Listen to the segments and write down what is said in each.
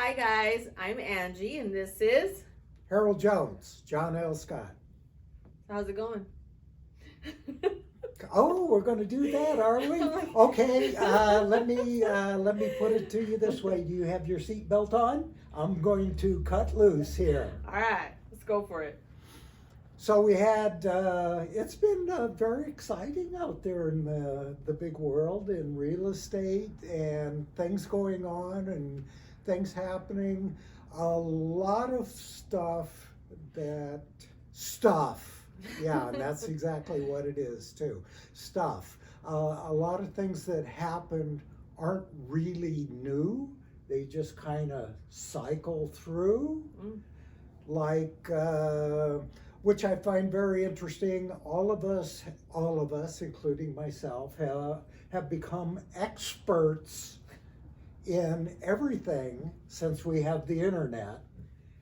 Hi guys, I'm Angie and this is Harold Jones, John L. Scott. how's it going? Oh, we're going to do that, are we? Okay, let me put it to you this way. Do you have your seatbelt on? I'm going to cut loose here. All right, let's go for it. So we had. It's been very exciting out there in the big world in real estate and things going on and things happening. A lot of stuff. Yeah, and that's exactly what it is too. Stuff. A lot of things that happened aren't really new. They just kind of cycle through, like which I find very interesting. All of us, including myself, have become experts in everything since we have the internet.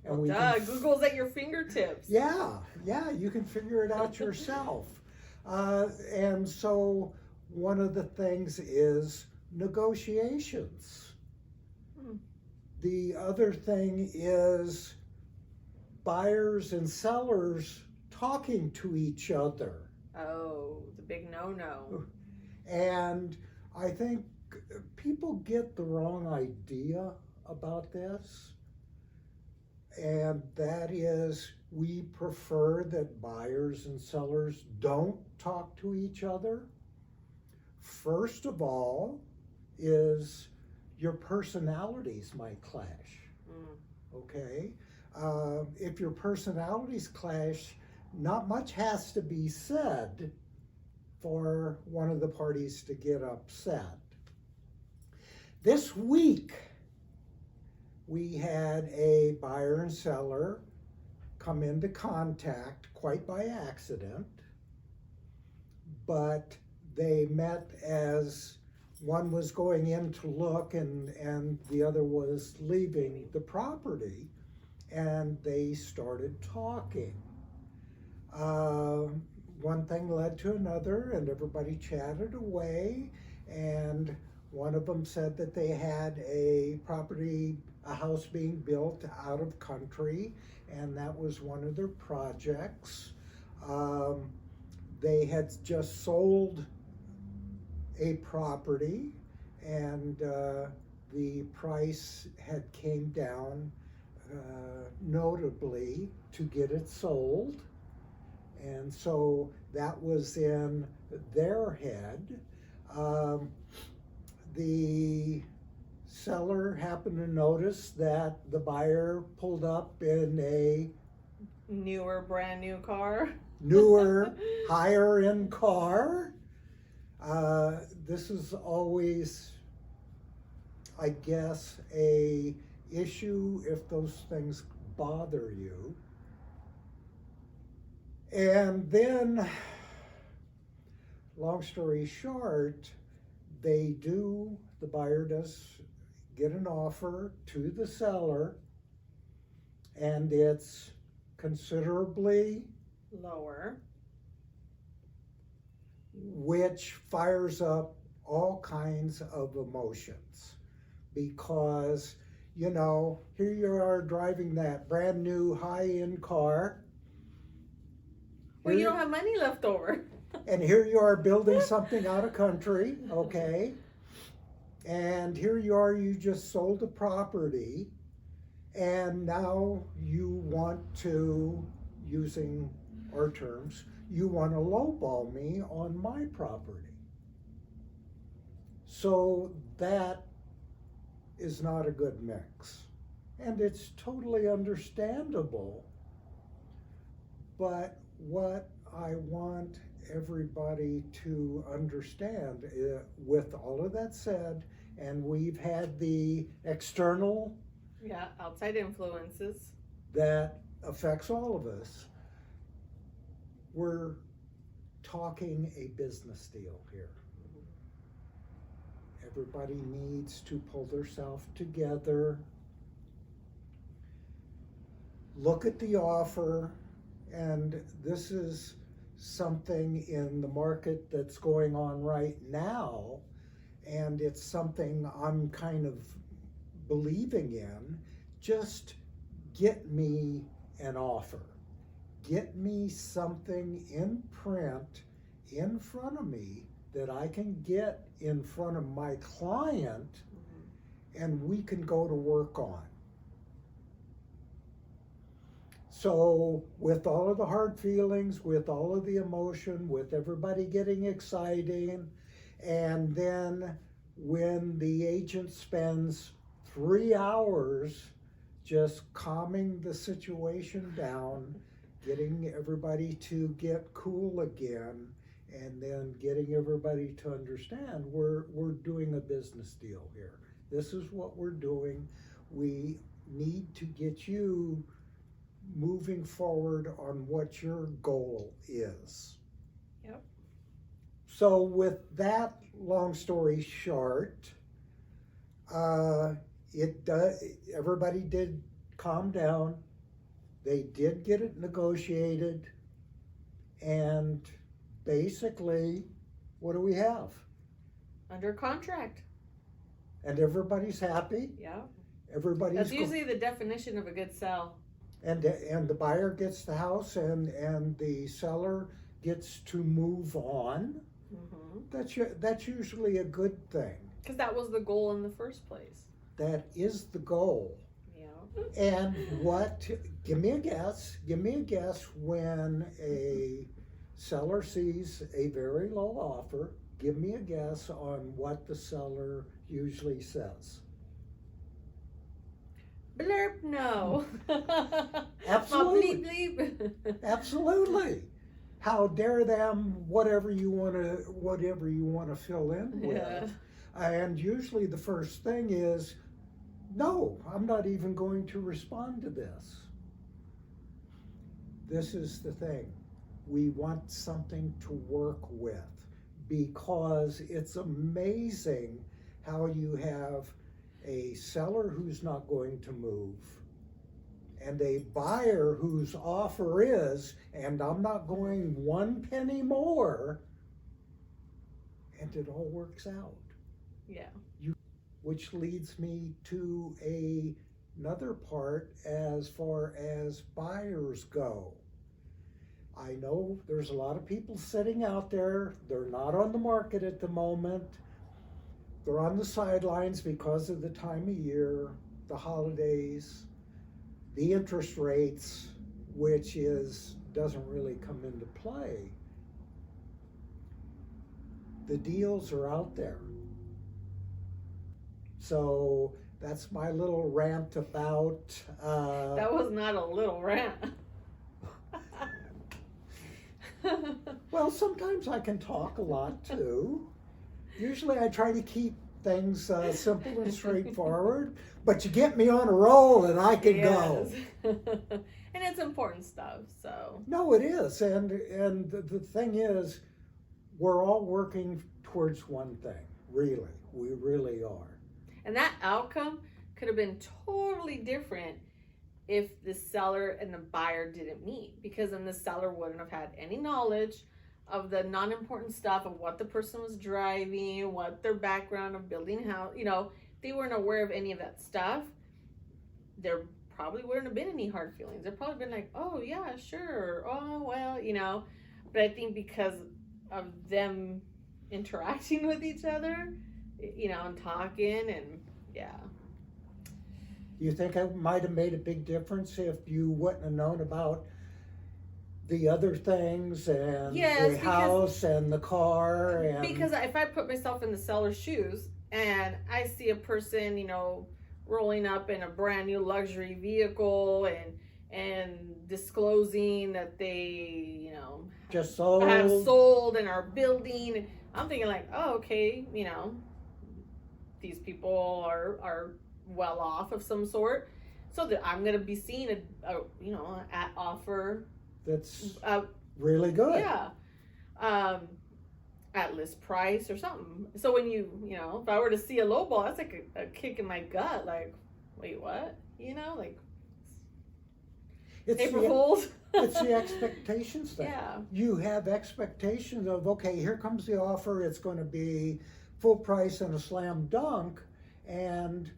And Google's at your fingertips. Yeah, you can figure it out yourself. And so one of the things is negotiations. The other thing is buyers and sellers talking to each other. Oh, the big no-no. And I think people get the wrong idea about this. And that is, we prefer that buyers and sellers don't talk to each other. First of all, is your personalities might clash. Okay? If your personalities clash, not much has to be said for one of the parties to get upset. This week, we had a buyer and seller come into contact quite by accident, but they met as one was going in to look and the other was leaving the property, and they started talking. One thing led to another, and everybody chatted away, and one of them said that they had a house being built out of country, and that was one of their projects. They had just sold a property, and the price had came down notably to get it sold. And so that was in their head. The seller happened to notice that the buyer pulled up in a brand new car. Newer, higher end car. This is always, I guess, a issue if those things bother you. And then, long story short, the buyer does get an offer to the seller, and it's considerably lower, which fires up all kinds of emotions, because here you are driving that brand new high-end car. Well, you don't have money left over. And here you are building something out of country, okay? And here you are, you just sold a property, and now you want to, using our terms, you want to lowball me on my property. So that is not a good mix. And it's totally understandable. But what I want everybody to understand, with all of that said, and we've had the external outside influences that affects all of us, we're talking a business deal here. Everybody needs to pull themselves together, look at the offer, and this is something in the market that's going on right now, and it's something I'm kind of believing in, just get me an offer. Get me something in print in front of me that I can get in front of my client and we can go to work on. So with all of the hard feelings, with all of the emotion, with everybody getting excited, and then when the agent spends 3 hours just calming the situation down, getting everybody to get cool again, and then getting everybody to understand we're doing a business deal here. This is what we're doing. We need to get you moving forward on what your goal is. Yep. So with that long story short, everybody did calm down. They did get it negotiated, and basically, what do we have? Under contract. And everybody's happy. Yeah. Everybody's That's usually the definition of a good sell. and the buyer gets the house, and the seller gets to move on. That's usually a good thing. Because that was the goal in the first place. That is the goal. Yeah. And give me a guess when a seller sees a very low offer, give me a guess on what the seller usually says. Blurp, no. Absolutely. Bleep, bleep. Absolutely. How dare them, whatever you want to fill in with. Yeah. And usually the first thing is, no, I'm not even going to respond to this. This is the thing. We want something to work with, because it's amazing how you have a seller who's not going to move and a buyer whose offer is, and I'm not going 1 penny more, and it all works out. Yeah. Which leads me to another part as far as buyers go. I know there's a lot of people sitting out there. They're not on the market at the moment. They're on the sidelines because of the time of year, the holidays, the interest rates, which doesn't really come into play. The deals are out there. So that's my little rant about. That was not a little rant. Well, sometimes I can talk a lot too. Usually I try to keep things simple and straightforward, but you get me on a roll and I can go. And it's important stuff, so. No, it is. And the thing is, we're all working towards one thing, really. We really are. And that outcome could have been totally different if the seller and the buyer didn't meet, because then the seller wouldn't have had any knowledge of the non-important stuff of what the person was driving, what their background of building house, they weren't aware of any of that stuff. There probably wouldn't have been any hard feelings. They'd probably been like, oh yeah, sure, oh well, but I think because of them interacting with each other, and talking, and yeah. You think it might have made a big difference if you wouldn't have known about the other things and the house and the car? And because if I put myself in the seller's shoes and I see a person, rolling up in a brand new luxury vehicle and disclosing that they, just sold. have sold and are building, I'm thinking like, oh, okay, these people are well off of some sort, so that I'm gonna be seeing at offer that's really good. Yeah, at list price or something. So when if I were to see a low ball, that's like a kick in my gut. Like, wait, what? Like it's April it's the expectations thing. Yeah. You have expectations of, okay, here comes the offer. It's going to be full price and a slam dunk, and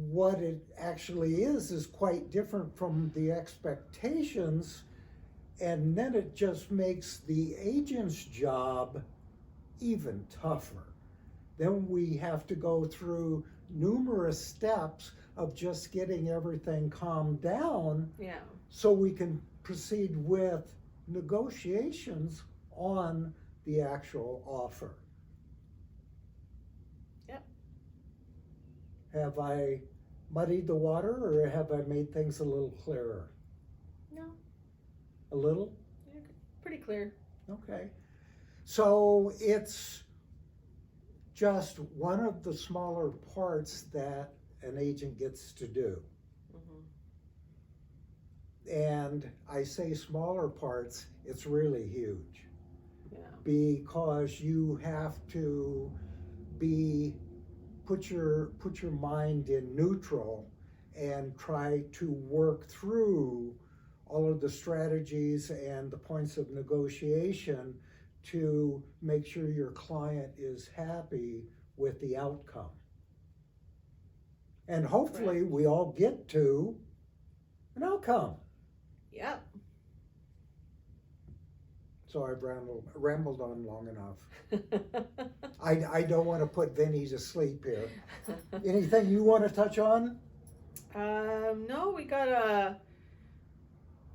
what it actually is quite different from the expectations, and then it just makes the agent's job even tougher. Then we have to go through numerous steps of just getting everything calmed down Yeah. so we can proceed with negotiations on the actual offer. Yep. Have I muddied the water, or have I made things a little clearer? No, A little? you're pretty clear. Okay. So it's just one of the smaller parts that an agent gets to do. And I say smaller parts, it's really huge. Yeah. Because you have to put your mind in neutral and try to work through all of the strategies and the points of negotiation to make sure your client is happy with the outcome. And hopefully Correct. we all get to an outcome. Yep. So I've rambled on long enough. I don't want to put Vinny to sleep here. Anything you want to touch on? No, we got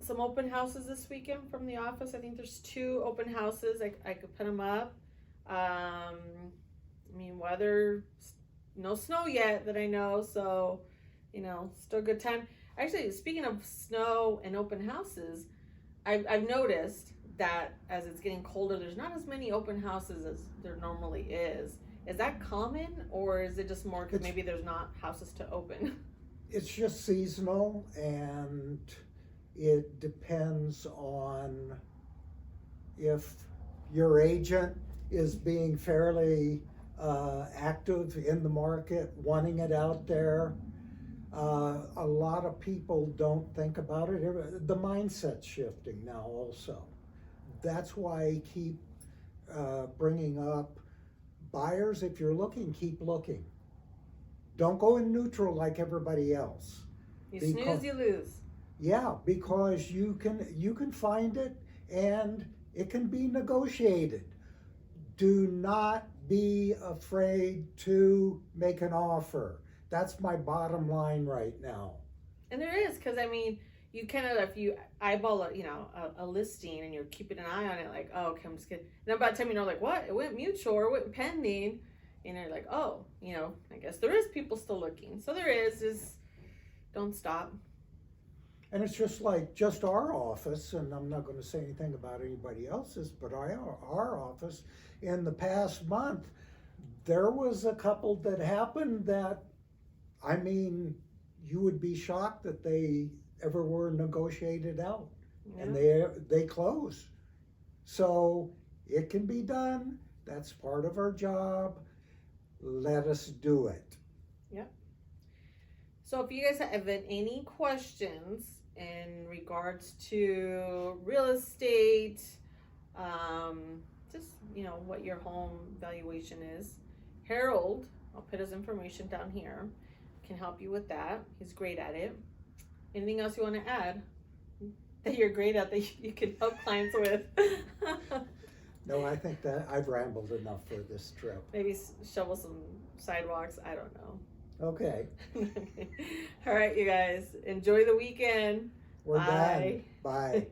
some open houses this weekend from the office. I think there's 2 open houses. I could put them up. I mean, weather, no snow yet that I know, so, still a good time. Actually, speaking of snow and open houses, I've noticed that as it's getting colder, there's not as many open houses as there normally is. Is that common, or is it just more because maybe there's not houses to open? It's just seasonal, and it depends on if your agent is being fairly active in the market, wanting it out there. A lot of people don't think about it. The mindset's shifting now also. That's why I keep bringing up buyers. If you're looking, keep looking. Don't go in neutral like everybody else. You snooze, you lose. Yeah, because you can find it, and it can be negotiated. Do not be afraid to make an offer. That's my bottom line right now. And there is, because I mean, you kind of, if you eyeball a listing and you're keeping an eye on it, like, oh, okay, I'm just kidding. And then by the time like, what? It went mutual or it went pending. And you're like, oh, I guess there is people still looking. So there is, just don't stop. And it's just like just our office, and I'm not going to say anything about anybody else's, but our office, in the past month, there was a couple that happened that, I mean, you would be shocked that they ever were negotiated out. Yeah. And they close. So it can be done. That's part of our job. Let us do it. Yep. So if you guys have any questions in regards to real estate, just what your home valuation is, Harold, I'll put his information down here, can help you with that. He's great at it. Anything else you want to add that you're great at that you can help clients with? No, I think that I've rambled enough for this trip. Maybe shovel some sidewalks. I don't know. Okay. All right, you guys. Enjoy the weekend. We're Bye. done. Bye.